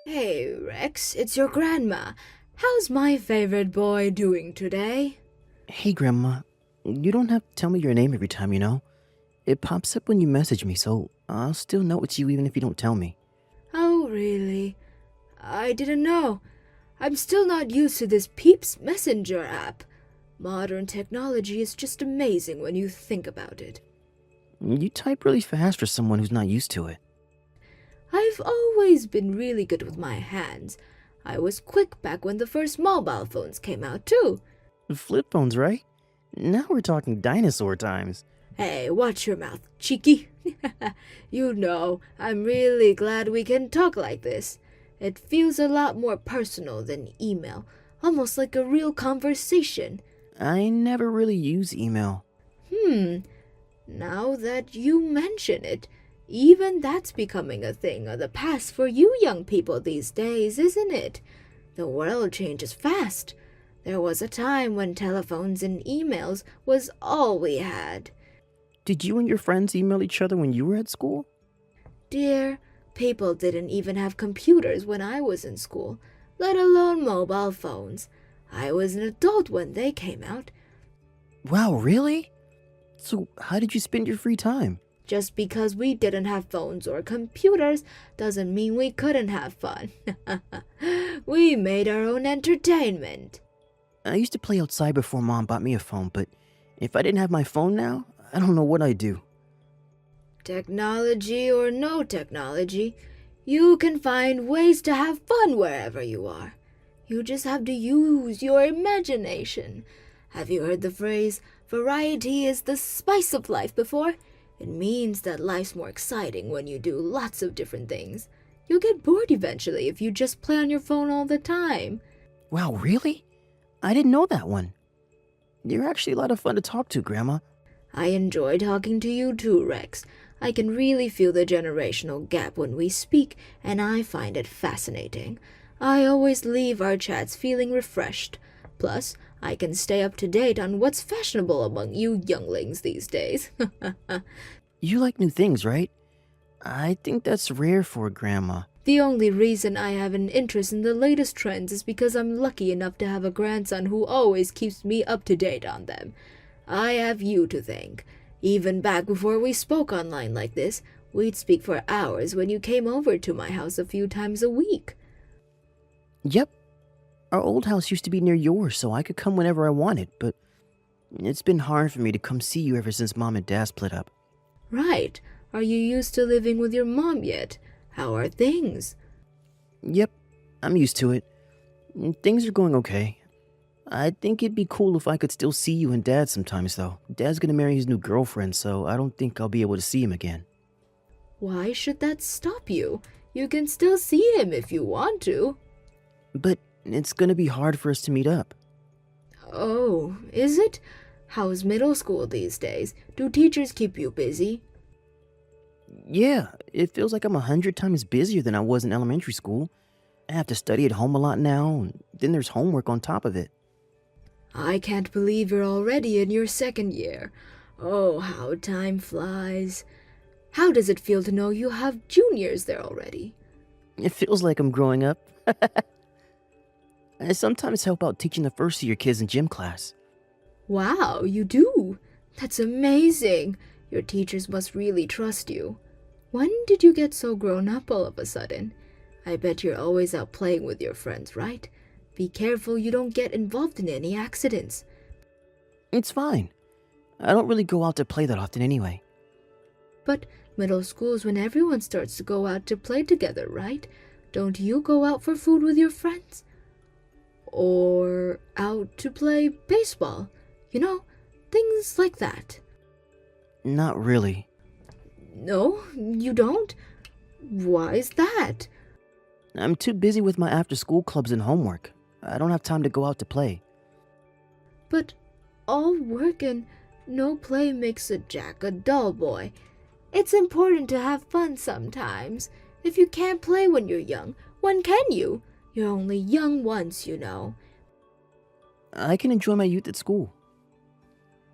Hey, Rex, it's your grandma. How's my favorite boy doing today? Hey, Grandma. You don't have to tell me your name every time, you know? It pops up when you message me, so I'll still know it's you even if you don't tell me. Oh, really? I didn't know. I'm still not used to this Peeps Messenger app. Modern technology is just amazing when you think about it. You type really fast for someone who's not used to it. I've always been really good with my hands. I was quick back when the first mobile phones came out, too. Flip phones, right? Now we're talking dinosaur times. Hey, watch your mouth, cheeky. You know, I'm really glad we can talk like this. It feels a lot more personal than email, almost like a real conversation. I never really use email. Hmm, now that you mention it, even that's becoming a thing of the past for you young people these days, isn't it? The world changes fast. There was a time when telephones and emails was all we had. Did you and your friends email each other when you were at school? Dear, people didn't even have computers when I was in school, let alone mobile phones. I was an adult when they came out. Wow, really? So, how did you spend your free time? Just because we didn't have phones or computers doesn't mean we couldn't have fun. We made our own entertainment. I used to play outside before Mom bought me a phone, but if I didn't have my phone now, I don't know what I'd do. Technology or no technology, you can find ways to have fun wherever you are. You just have to use your imagination. Have you heard the phrase, variety is the spice of life before? It means that life's more exciting when you do lots of different things. You'll get bored eventually if you just play on your phone all the time. Wow, really? I didn't know that one. You're actually a lot of fun to talk to, Grandma. I enjoy talking to you too, Rex. I can really feel the generational gap when we speak, and I find it fascinating. I always leave our chats feeling refreshed. Plus, I can stay up to date on what's fashionable among you younglings these days. You like new things, right? I think that's rare for a grandma. The only reason I have an interest in the latest trends is because I'm lucky enough to have a grandson who always keeps me up to date on them. I have you to thank. Even back before we spoke online like this, we'd speak for hours when you came over to my house a few times a week. Yep, our old house used to be near yours, so I could come whenever I wanted, but it's been hard for me to come see you ever since Mom and Dad split up. Right. Are you used to living with your mom yet? How are things? Yep, I'm used to it. Things are going okay. I think it'd be cool if I could still see you and Dad sometimes, though. Dad's gonna marry his new girlfriend, so I don't think I'll be able to see him again. Why should that stop you? You can still see him if you want to. But it's gonna be hard for us to meet up. Oh, is it? How's middle school these days? Do teachers keep you busy? Yeah, it feels like I'm 100 times busier than I was in elementary school. I have to study at home a lot now, and then there's homework on top of it. I can't believe you're already in your second year. Oh, how time flies. How does it feel to know you have juniors there already? It feels like I'm growing up. I sometimes help out teaching the first year kids in gym class. Wow, you do? That's amazing. Your teachers must really trust you. When did you get so grown up all of a sudden? I bet you're always out playing with your friends, right? Be careful you don't get involved in any accidents. It's fine. I don't really go out to play that often anyway. But middle school's when everyone starts to go out to play together, right? Don't you go out for food with your friends? Or out to play baseball? You know, things like that. Not really. No, you don't? Why is that? I'm too busy with my after school clubs and homework. I don't have time to go out to play. But all work and no play makes a Jack a dull boy. It's important to have fun sometimes. If you can't play when you're young, when can you? You're only young once, you know. I can enjoy my youth at school.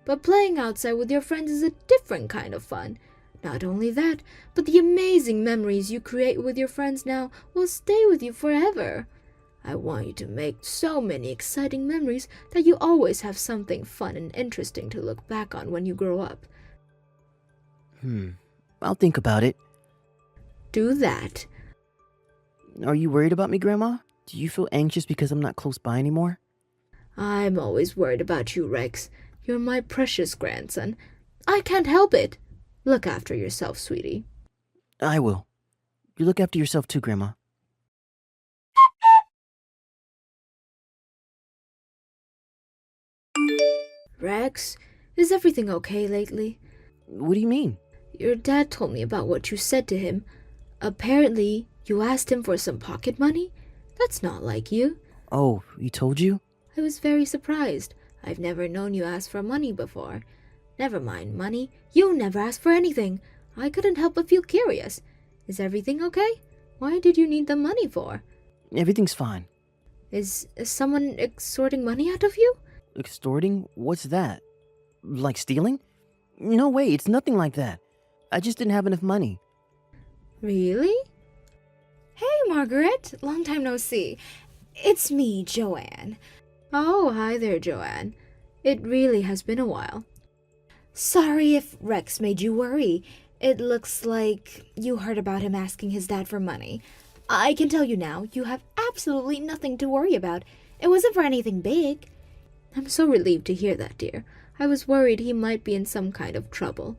But playing outside with your friends is a different kind of fun. Not only that, but the amazing memories you create with your friends now will stay with you forever. I want you to make so many exciting memories that you always have something fun and interesting to look back on when you grow up. I'll think about it. Do that. Are you worried about me, Grandma? Do you feel anxious because I'm not close by anymore? I'm always worried about you, Rex. You're my precious grandson. I can't help it. Look after yourself, sweetie. I will. You look after yourself too, Grandma. Rex, is everything okay lately? What do you mean? Your dad told me about what you said to him. Apparently, you asked him for some pocket money? That's not like you. Oh, he told you? I was very surprised. I've never known you ask for money before. Never mind money. You never asked for anything. I couldn't help but feel curious. Is everything okay? Why did you need the money for? Everything's fine. Is someone extorting money out of you? Extorting? What's that? Like stealing? No way, it's nothing like that. I just didn't have enough money. Really? Hey, Margaret. Long time no see. It's me, Joanne. Oh, hi there, Joanne. It really has been a while. Sorry if Rex made you worry. It looks like you heard about him asking his dad for money. I can tell you now, you have absolutely nothing to worry about. It wasn't for anything big. I'm so relieved to hear that, dear. I was worried he might be in some kind of trouble.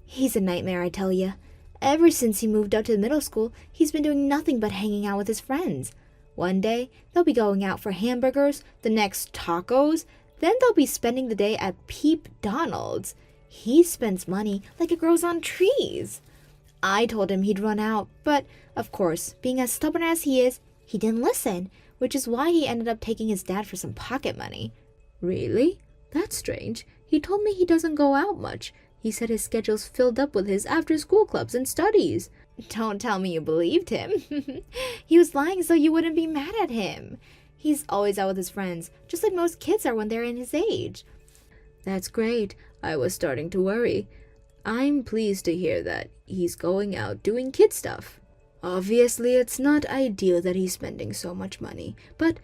He's a nightmare, I tell you. Ever since he moved up to middle school, he's been doing nothing but hanging out with his friends. One day, they'll be going out for hamburgers, the next tacos, then they'll be spending the day at Peep Donald's. He spends money like it grows on trees. I told him he'd run out, but, of course, being as stubborn as he is, he didn't listen, which is why he ended up taking his dad for some pocket money. Really? That's strange. He told me he doesn't go out much. He said his schedule's filled up with his after-school clubs and studies. Don't tell me you believed him. He was lying so you wouldn't be mad at him. He's always out with his friends, just like most kids are when they're in his age. That's great. I was starting to worry. I'm pleased to hear that he's going out doing kid stuff. Obviously, it's not ideal that he's spending so much money, but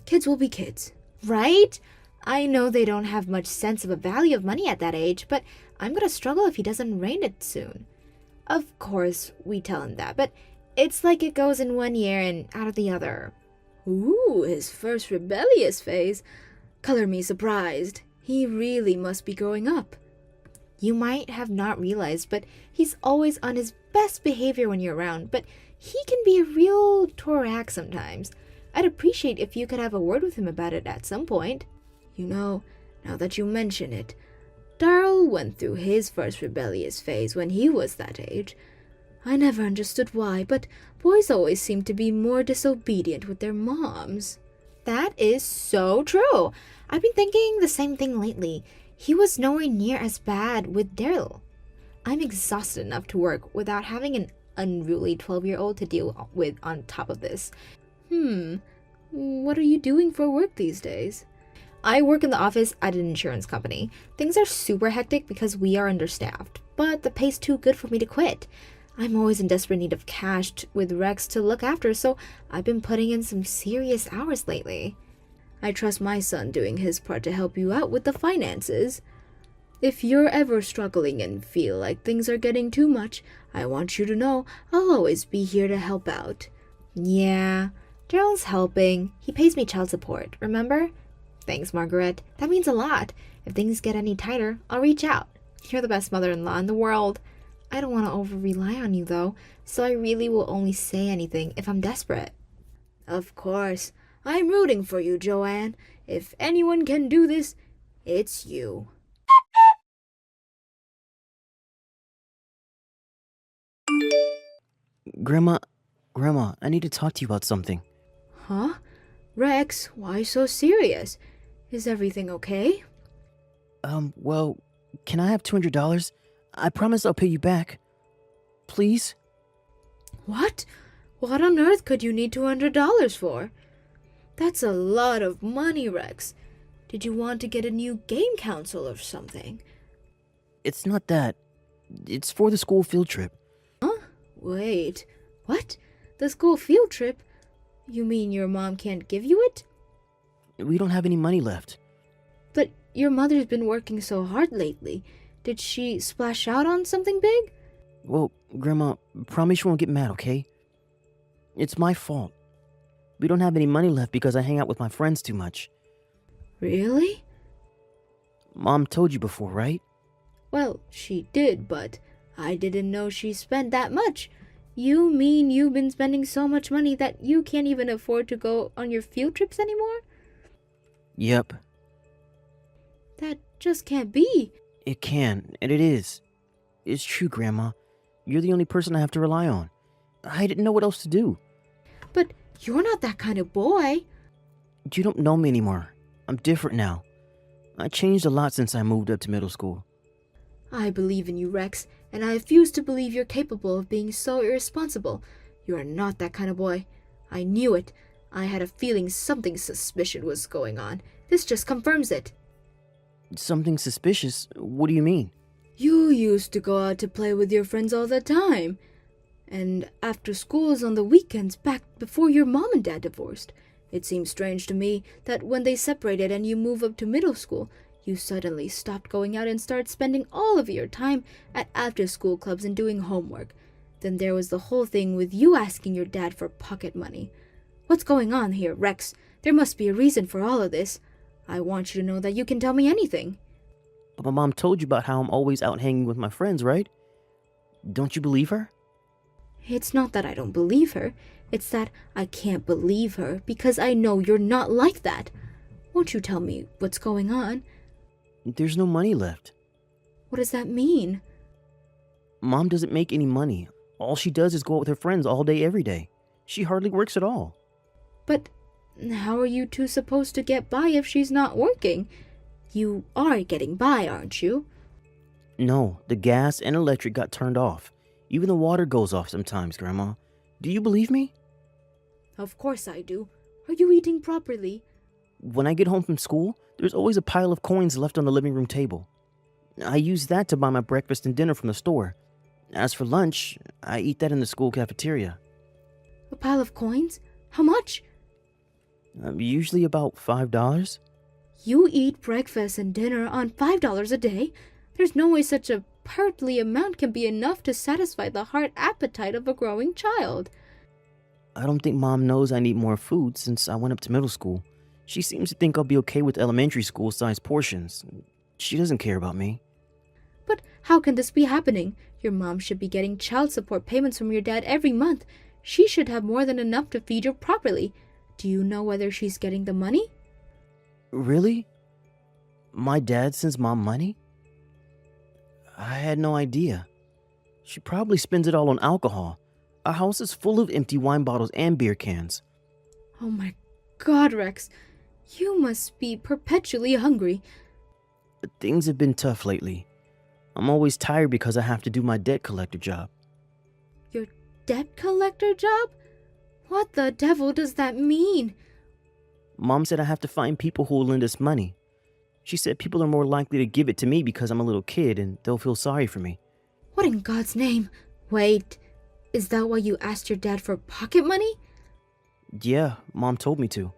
kids will be kids. Right? I know they don't have much sense of a value of money at that age, but I'm gonna struggle if he doesn't reign it soon. Of course, we tell him that, but it's like it goes in one ear and out of the other. Ooh, his first rebellious phase. Color me surprised. He really must be growing up. You might have not realized, but he's always on his best behavior when you're around, but he can be a real Torak sometimes. I'd appreciate if you could have a word with him about it at some point. You know, now that you mention it, Darryl went through his first rebellious phase when he was that age. I never understood why, but boys always seem to be more disobedient with their moms. That is so true. I've been thinking the same thing lately. He was nowhere near as bad with Darryl. I'm exhausted enough to work without having an unruly 12-year-old to deal with on top of this. What are you doing for work these days? I work in the office at an insurance company. Things are super hectic because we are understaffed, but the pay's too good for me to quit. I'm always in desperate need of cash with Rex to look after, so I've been putting in some serious hours lately. I trust my son doing his part to help you out with the finances. If you're ever struggling and feel like things are getting too much, I want you to know I'll always be here to help out. Yeah, Daryl's helping. He pays me child support, remember? Thanks, Margaret. That means a lot. If things get any tighter, I'll reach out. You're the best mother-in-law in the world. I don't want to over-rely on you, though, so I really will only say anything if I'm desperate. Of course. I'm rooting for you, Joanne. If anyone can do this, it's you. Grandma, I need to talk to you about something. Huh? Rex, why so serious? Is everything okay? Well, can I have $200? I promise I'll pay you back. Please? What? What on earth could you need $200 for? That's a lot of money, Rex. Did you want to get a new game console or something? It's not that. It's for the school field trip. Huh? Wait, what? The school field trip? You mean your mom can't give you it? We don't have any money left. But your mother's been working so hard lately. Did she splash out on something big? Well, Grandma, promise you won't get mad, okay? It's my fault. We don't have any money left because I hang out with my friends too much. Really? Mom told you before, right? Well, she did, but I didn't know she spent that much. You mean you've been spending so much money that you can't even afford to go on your field trips anymore? Yep, That just can't be. it can, and it is. It's true, Grandma. You're the only person I have to rely on. I didn't know what else to do. But you're not that kind of boy. You don't know me anymore. I'm different now. I changed a lot since I moved up to middle school. I believe in you, Rex, and I refuse to believe you're capable of being so irresponsible. You are not that kind of boy. I knew it. I had a feeling something suspicious was going on. This just confirms it. Something suspicious? What do you mean? You used to go out to play with your friends all the time. And after schools on the weekends back before your mom and dad divorced. It seems strange to me that when they separated and you moved up to middle school, you suddenly stopped going out and started spending all of your time at after-school clubs and doing homework. Then there was the whole thing with you asking your dad for pocket money. What's going on here, Rex? There must be a reason for all of this. I want you to know that you can tell me anything. But my mom told you about how I'm always out hanging with my friends, right? Don't you believe her? It's not that I don't believe her. It's that I can't believe her because I know you're not like that. Won't you tell me what's going on? There's no money left. What does that mean? Mom doesn't make any money. All she does is go out with her friends all day, every day. She hardly works at all. But how are you two supposed to get by if she's not working? You are getting by, aren't you? No, the gas and electric got turned off. Even the water goes off sometimes, Grandma. Do you believe me? Of course I do. Are you eating properly? When I get home from school, there's always a pile of coins left on the living room table. I use that to buy my breakfast and dinner from the store. As for lunch, I eat that in the school cafeteria. A pile of coins? How much? Usually about $5. You eat breakfast and dinner on $5 a day? There's no way such a paltry amount can be enough to satisfy the heart appetite of a growing child. I don't think Mom knows I need more food since I went up to middle school. She seems to think I'll be okay with elementary school-sized portions. She doesn't care about me. But how can this be happening? Your mom should be getting child support payments from your dad every month. She should have more than enough to feed you properly. Do you know whether she's getting the money? Really? My dad sends Mom money? I had no idea. She probably spends it all on alcohol. Our house is full of empty wine bottles and beer cans. Oh my God, Rex. You must be perpetually hungry. Things have been tough lately. I'm always tired because I have to do my debt collector job. Your debt collector job? What the devil does that mean? Mom said I have to find people who will lend us money. She said people are more likely to give it to me because I'm a little kid and they'll feel sorry for me. What in God's name? Wait, is that why you asked your dad for pocket money? Yeah, Mom told me to.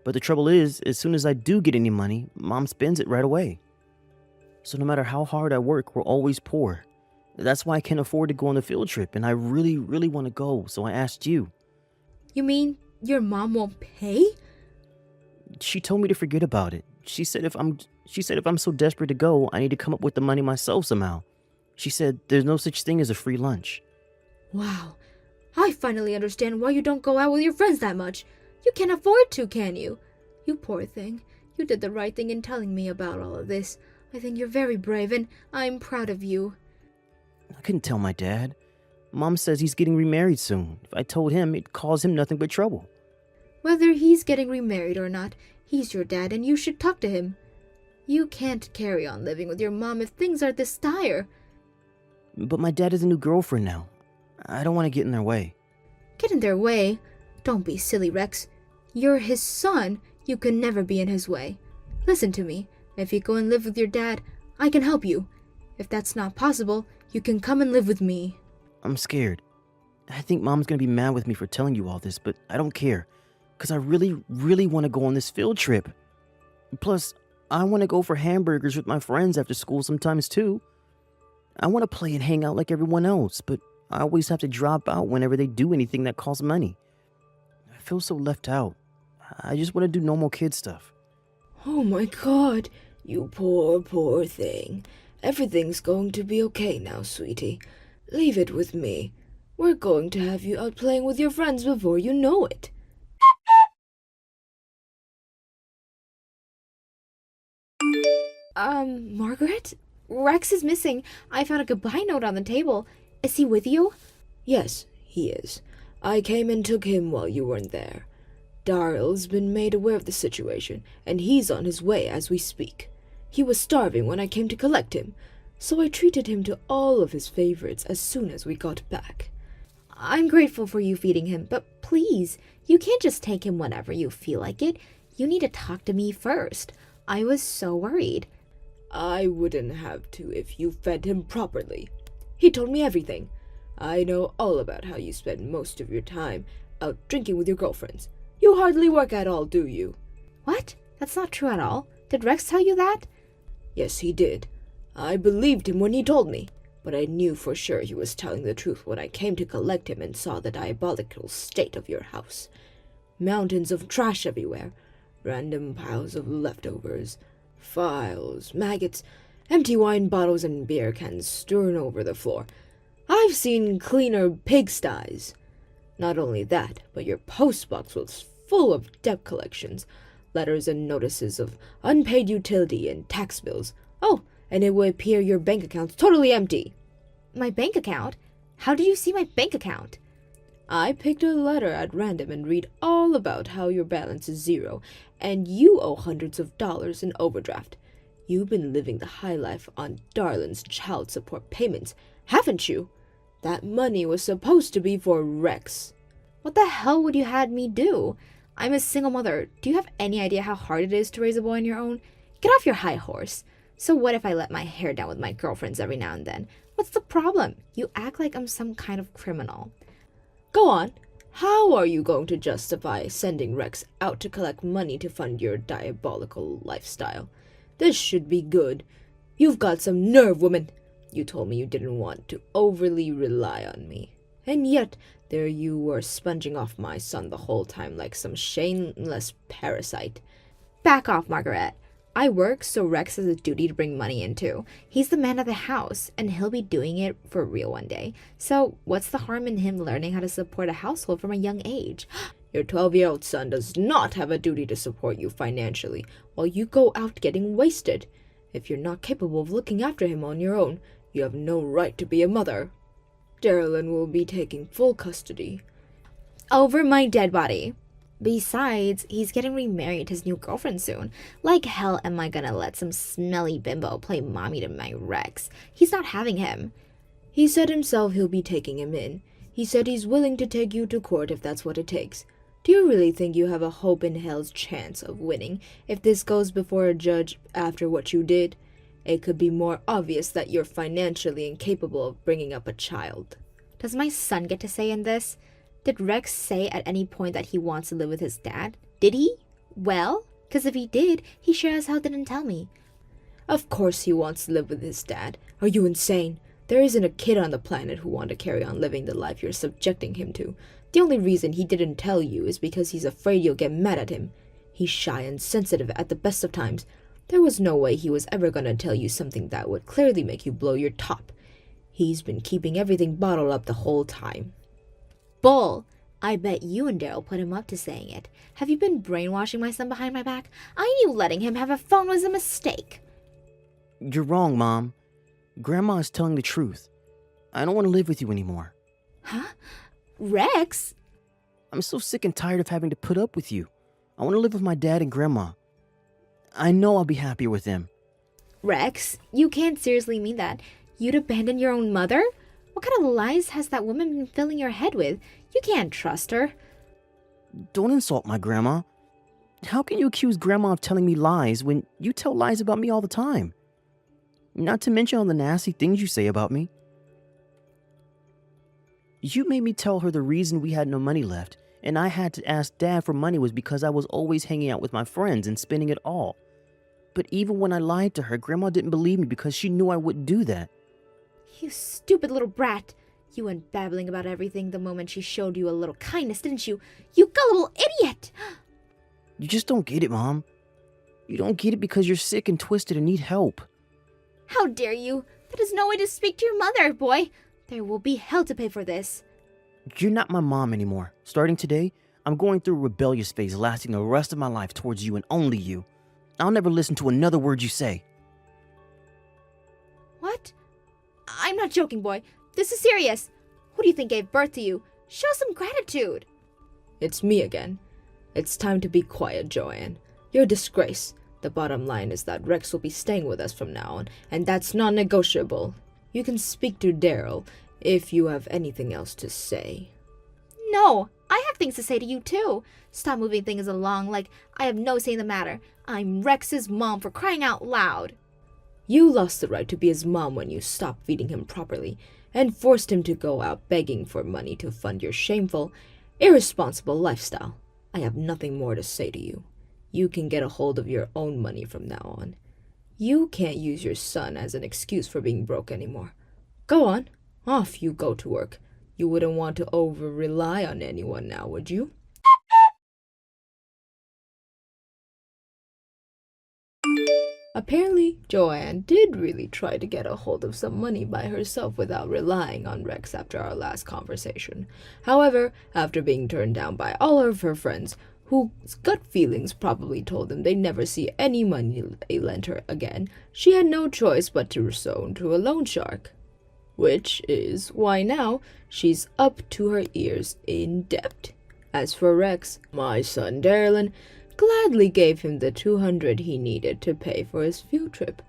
But the trouble is, as soon as I do get any money, Mom spends it right away. So no matter how hard I work, we're always poor. That's why I can't afford to go on the field trip, and I really, really want to go, so I asked you. You mean your mom won't pay? She told me to forget about it. She said if I'm so desperate to go, I need to come up with the money myself somehow. She said there's no such thing as a free lunch. Wow, I finally understand why you don't go out with your friends that much. You can't afford to, can you? You poor thing. You did the right thing in telling me about all of this. I think you're very brave and I'm proud of you. I couldn't tell my dad. Mom says he's getting remarried soon. If I told him, it'd cause him nothing but trouble. Whether he's getting remarried or not, he's your dad and you should talk to him. You can't carry on living with your mom if things are this dire. But my dad has a new girlfriend now. I don't want to get in their way. Get in their way? Don't be silly, Rex. You're his son. You can never be in his way. Listen to me. If you go and live with your dad, I can help you. If that's not possible, You can come and live with me. I'm scared. I think Mom's gonna be mad with me for telling you all this, but I don't care. Because I really, really want to go on this field trip. Plus, I want to go for hamburgers with my friends after school sometimes too. I want to play and hang out like everyone else, but I always have to drop out whenever they do anything that costs money. I feel so left out. I just want to do normal kid stuff. Oh my god, you poor, poor thing. Everything's going to be okay now, sweetie. Leave it with me. We're going to have you out playing with your friends before you know it. Margaret? Rex is missing. I found a goodbye note on the table. Is he with you? Yes, he is. I came and took him while you weren't there. Daryl's been made aware of the situation, and he's on his way as we speak. He was starving when I came to collect him, so I treated him to all of his favorites as soon as we got back. I'm grateful for you feeding him, but please, you can't just take him whenever you feel like it. You need to talk to me first. I was so worried. I wouldn't have to if you fed him properly. He told me everything. I know all about how you spend most of your time out drinking with your girlfriends. You hardly work at all, do you? What? That's not true at all. Did Rex tell you that? Yes, he did. I believed him when he told me, but I knew for sure he was telling the truth when I came to collect him and saw the diabolical state of your house. Mountains of trash everywhere, random piles of leftovers, files, maggots, empty wine bottles and beer cans strewn over the floor. I've seen cleaner pigsties. Not only that, but your postbox was full of debt collections, letters and notices of unpaid utility and tax bills. Oh, and it would appear your bank account's totally empty. My bank account? How did you see my bank account? I picked a letter at random and read all about how your balance is zero, and you owe hundreds of dollars in overdraft. You've been living the high life on Darlin's child support payments, haven't you? That money was supposed to be for Rex. What the hell would you had me do? I'm a single mother. Do you have any idea how hard it is to raise a boy on your own? Get off your high horse. So what if I let my hair down with my girlfriends every now and then? What's the problem? You act like I'm some kind of criminal. Go on. How are you going to justify sending Rex out to collect money to fund your diabolical lifestyle? This should be good. You've got some nerve, woman. You told me you didn't want to overly rely on me. And yet, there you were sponging off my son the whole time like some shameless parasite. Back off, Margaret. I work, so Rex has a duty to bring money in too. He's the man of the house, and he'll be doing it for real one day. So what's the harm in him learning how to support a household from a young age? Your 12-year-old son does not have a duty to support you financially while you go out getting wasted. If you're not capable of looking after him on your own, you have no right to be a mother. Darylyn will be taking full custody. Over my dead body. Besides, he's getting remarried to his new girlfriend soon. Like hell am I gonna let some smelly bimbo play mommy to my Rex? He's not having him. He said himself he'll be taking him in. He said he's willing to take you to court if that's what it takes. Do you really think you have a hope in hell's chance of winning if this goes before a judge after what you did? It could be more obvious that you're financially incapable of bringing up a child. Does my son get to say in this? Did Rex say at any point that he wants to live with his dad? Did he? Well, because if he did, he sure as hell didn't tell me. Of course he wants to live with his dad. Are you insane? There isn't a kid on the planet who wants to carry on living the life you're subjecting him to. The only reason he didn't tell you is because he's afraid you'll get mad at him. He's shy and sensitive at the best of times. There was no way he was ever going to tell you something that would clearly make you blow your top. He's been keeping everything bottled up the whole time. Bull! I bet you and Daryl put him up to saying it. Have you been brainwashing my son behind my back? I knew letting him have a phone was a mistake. You're wrong, Mom. Grandma is telling the truth. I don't want to live with you anymore. Huh? Rex? I'm so sick and tired of having to put up with you. I want to live with my dad and Grandma. I know I'll be happier with them. Rex, you can't seriously mean that. You'd abandon your own mother? What kind of lies has that woman been filling your head with? You can't trust her. Don't insult my grandma. How can you accuse Grandma of telling me lies when you tell lies about me all the time? Not to mention all the nasty things you say about me. You made me tell her the reason we had no money left, and I had to ask Dad for money was because I was always hanging out with my friends and spending it all. But even when I lied to her, Grandma didn't believe me because she knew I wouldn't do that. You stupid little brat. You went babbling about everything the moment she showed you a little kindness, didn't you? You gullible idiot! You just don't get it, Mom. You don't get it because you're sick and twisted and need help. How dare you? That is no way to speak to your mother, boy. There will be hell to pay for this. You're not my mom anymore. Starting today, I'm going through a rebellious phase lasting the rest of my life towards you and only you. I'll never listen to another word you say. What? I'm not joking, boy. This is serious. Who do you think gave birth to you? Show some gratitude. It's me again. It's time to be quiet, Joanne. You're a disgrace. The bottom line is that Rex will be staying with us from now on, and that's non-negotiable. You can speak to Daryl if you have anything else to say. No, I have things to say to you too. Stop moving things along like I have no say in the matter. I'm Rex's mom, for crying out loud. You lost the right to be his mom when you stopped feeding him properly and forced him to go out begging for money to fund your shameful, irresponsible lifestyle. I have nothing more to say to you. You can get a hold of your own money from now on. You can't use your son as an excuse for being broke anymore. Go on, off you go to work. You wouldn't want to over-rely on anyone now, would you? Apparently, Joanne did really try to get a hold of some money by herself without relying on Rex after our last conversation. However, after being turned down by all of her friends, whose gut feelings probably told them they'd never see any money they lent her again, she had no choice but to resound to a loan shark. Which is why now she's up to her ears in debt. As for Rex, my son Darylin gladly gave him the $200 he needed to pay for his field trip.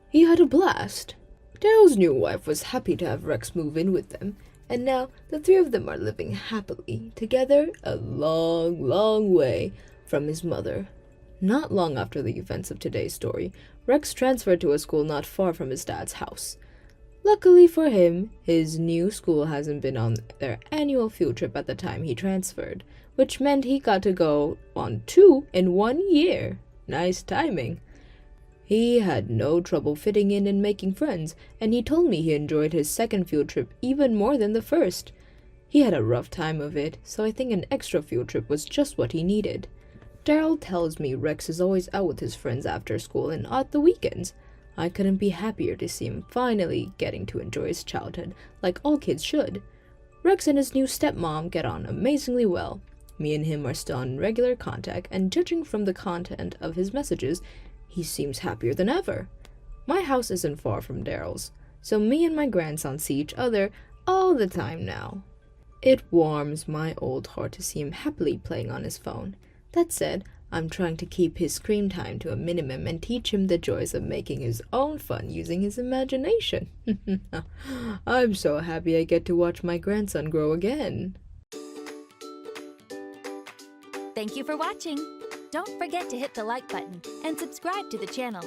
He had a blast. Daryl's new wife was happy to have Rex move in with them, and now the three of them are living happily together a long, long way from his mother. Not long after the events of today's story, Rex transferred to a school not far from his dad's house. Luckily for him, his new school hasn't been on their annual field trip at the time he transferred, which meant he got to go on 2 in 1 year. Nice timing. He had no trouble fitting in and making friends, and he told me he enjoyed his second field trip even more than the first. He had a rough time of it, so I think an extra field trip was just what he needed. Daryl tells me Rex is always out with his friends after school and on the weekends. I couldn't be happier to see him finally getting to enjoy his childhood, like all kids should. Rex and his new stepmom get on amazingly well. Me and him are still in regular contact, and judging from the content of his messages, he seems happier than ever. My house isn't far from Daryl's, so me and my grandson see each other all the time now. It warms my old heart to see him happily playing on his phone. That said, I'm trying to keep his screen time to a minimum and teach him the joys of making his own fun using his imagination. I'm so happy I get to watch my grandson grow again. Thank you for watching. Don't forget to hit the like button and subscribe to the channel.